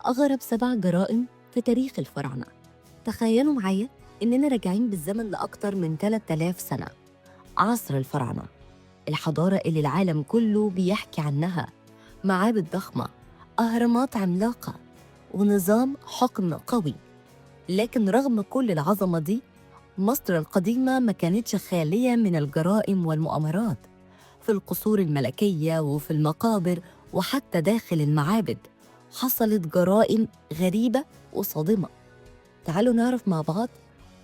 أغرب 7 جرائم في تاريخ الفراعنة. تخيلوا معايا إننا راجعين بالزمن لأكتر من 3000 سنة، عصر الفراعنة، الحضارة اللي العالم كله بيحكي عنها، معابد ضخمة، أهرامات عملاقة، ونظام حكم قوي. لكن رغم كل العظمة دي، مصر القديمة ما كانتش خالية من الجرائم والمؤامرات. في القصور الملكية وفي المقابر وحتى داخل المعابد حصلت جرائم غريبة وصادمة. تعالوا نعرف مع بعض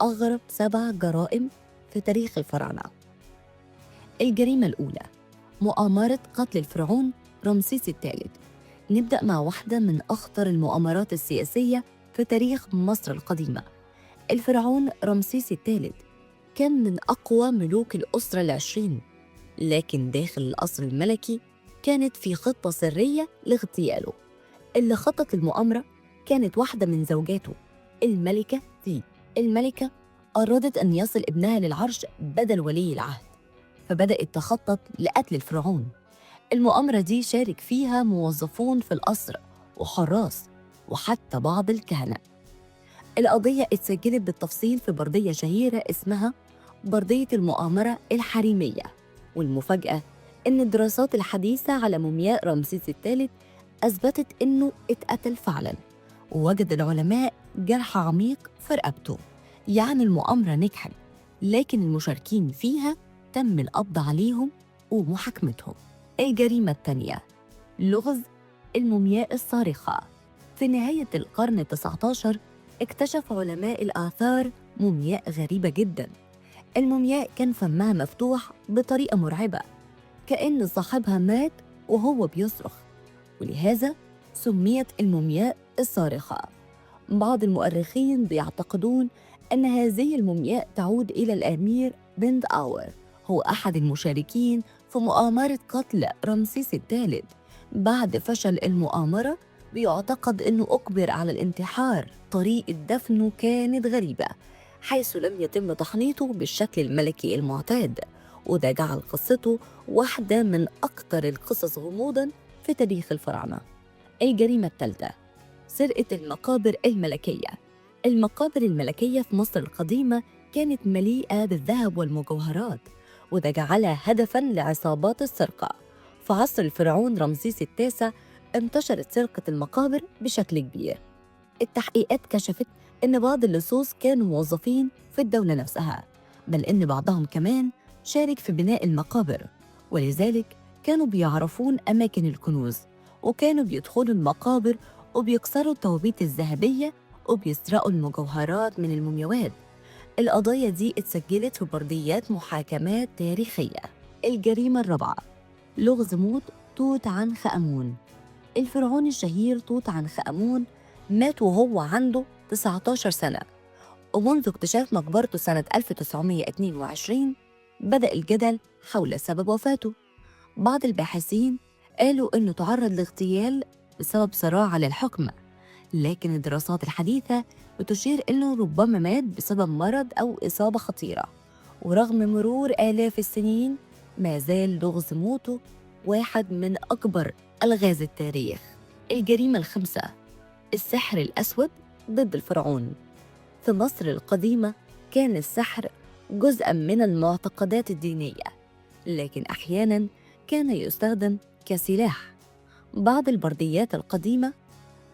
أغرب 7 جرائم في تاريخ الفراعنة. الجريمة الأولى، مؤامرة قتل الفرعون رمسيس الثالث. نبدأ مع واحدة من أخطر المؤامرات السياسية في تاريخ مصر القديمة. الفرعون رمسيس الثالث كان من أقوى ملوك الأسرة العشرين، لكن داخل القصر الملكي كانت في خطة سرية لاغتياله. اللي خطط المؤامرة كانت واحدة من زوجاته، الملكة تي. الملكة أرادت أن يصل ابنها للعرش بدل ولي العهد، فبدأت تخطط لقتل الفرعون. المؤامرة دي شارك فيها موظفون في القصر وحراس وحتى بعض الكهنة. القضية اتسجلت بالتفصيل في بردية شهيرة اسمها بردية المؤامرة الحريمية. والمفاجأة إن الدراسات الحديثة على مومياء رمسيس الثالث أثبتت إنه اتقتل فعلاً، ووجد العلماء جرح عميق في رقبته. يعني المؤامرة نجحت، لكن المشاركين فيها تم القبض عليهم ومحاكمتهم. الجريمة الثانية، لغز المومياء الصارخة. في نهاية القرن ال19 اكتشف علماء الآثار مومياء غريبة جداً. المومياء كان فمها مفتوح بطريقة مرعبة، كأن صاحبها مات وهو بيصرخ، ولهذا سميت المومياء الصارخة. بعض المؤرخين بيعتقدون أن هذه المومياء تعود إلى الأمير بنت آور، هو أحد المشاركين في مؤامرة قتل رمسيس الثالث. بعد فشل المؤامرة بيعتقد أنه أجبر على الانتحار. طريقة دفنه كانت غريبة، حيث لم يتم تحنيطه بالشكل الملكي المعتاد، وده جعل قصته واحدة من أكثر القصص غموضاً في تاريخ الفراعنة. الجريمة الثالثة، سرقة المقابر الملكية. المقابر الملكية في مصر القديمة كانت مليئة بالذهب والمجوهرات، وده جعلها هدفاً لعصابات السرقة. في عصر الفرعون رمسيس التاسع انتشرت سرقة المقابر بشكل كبير. التحقيقات كشفت إن بعض اللصوص كانوا موظفين في الدولة نفسها، بل إن بعضهم كمان شارك في بناء المقابر، ولذلك كانوا بيعرفون أماكن الكنوز، وكانوا بيدخلوا المقابر وبيكسروا التوابيت الذهبية وبيسرقوا المجوهرات من المومياوات. القضايا دي اتسجلت في برديات محاكمات تاريخية. الجريمة الرابعة، لغز موت توت عنخ آمون. الفرعون الشهير توت عنخ آمون مات وهو عنده 19 سنة، ومنذ اكتشاف مقبرته سنة 1922 بدأ الجدل حول سبب وفاته. بعض الباحثين قالوا إنه تعرض لاغتيال بسبب صراع على الحكم، لكن الدراسات الحديثة بتشير إنه ربما مات بسبب مرض أو إصابة خطيرة. ورغم مرور آلاف السنين ما زال لغز موته واحد من أكبر ألغاز التاريخ. الجريمة الخامسة، السحر الأسود ضد الفرعون. في مصر القديمة كان السحر جزءاً من المعتقدات الدينية، لكن أحياناً كان يستخدم كسلاح. بعض البرديات القديمة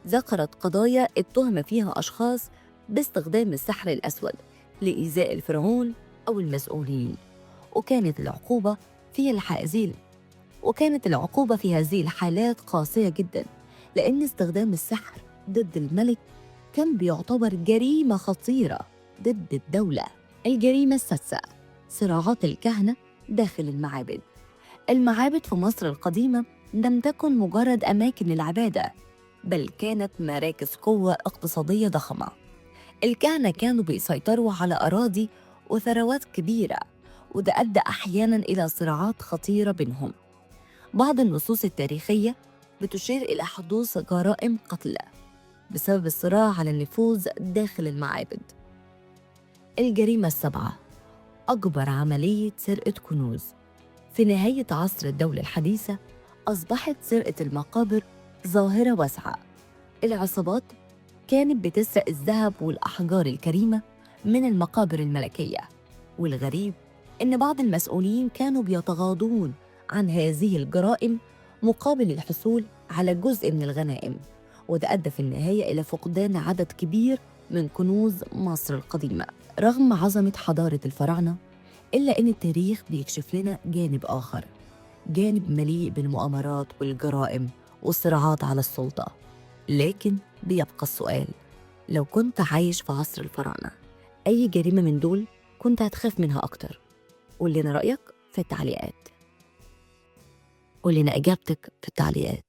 ذكرت قضايا اتهم فيها أشخاص باستخدام السحر الأسود لإيذاء الفرعون أو المسؤولين، وكانت العقوبة في الحازين وكانت العقوبة في هذه الحالات قاسية جداً، لأن استخدام السحر ضد الملك كان بيعتبر جريمة خطيرة ضد الدولة. الجريمة السادسة، صراعات الكهنة داخل المعابد. المعابد في مصر القديمة لم تكن مجرد أماكن للعبادة، بل كانت مراكز قوة اقتصادية ضخمة. الكهنة كانوا بيسيطروا على أراضي وثروات كبيرة، وده أدى أحياناً إلى صراعات خطيرة بينهم. بعض النصوص التاريخية بتشير إلى حدوث جرائم قتل بسبب الصراع على النفوذ داخل المعابد. الجريمة السابعة، أكبر عملية سرقة كنوز. في نهاية عصر الدولة الحديثة أصبحت سرقة المقابر ظاهرة واسعة، العصابات كانت بتسرق الذهب والأحجار الكريمة من المقابر الملكية، والغريب إن بعض المسؤولين كانوا بيتغاضون عن هذه الجرائم مقابل الحصول على جزء من الغنائم، وده أدى في النهاية إلى فقدان عدد كبير من كنوز مصر القديمة. رغم عظمة حضارة الفراعنة، إلا إن التاريخ بيكشف لنا جانب آخر، جانب مليء بالمؤامرات والجرائم والصراعات على السلطة. لكن بيبقى السؤال، لو كنت عايش في عصر الفراعنة، أي جريمة من دول كنت هتخاف منها أكتر؟ قول لنا رأيك في التعليقات، قول لنا إجابتك في التعليقات.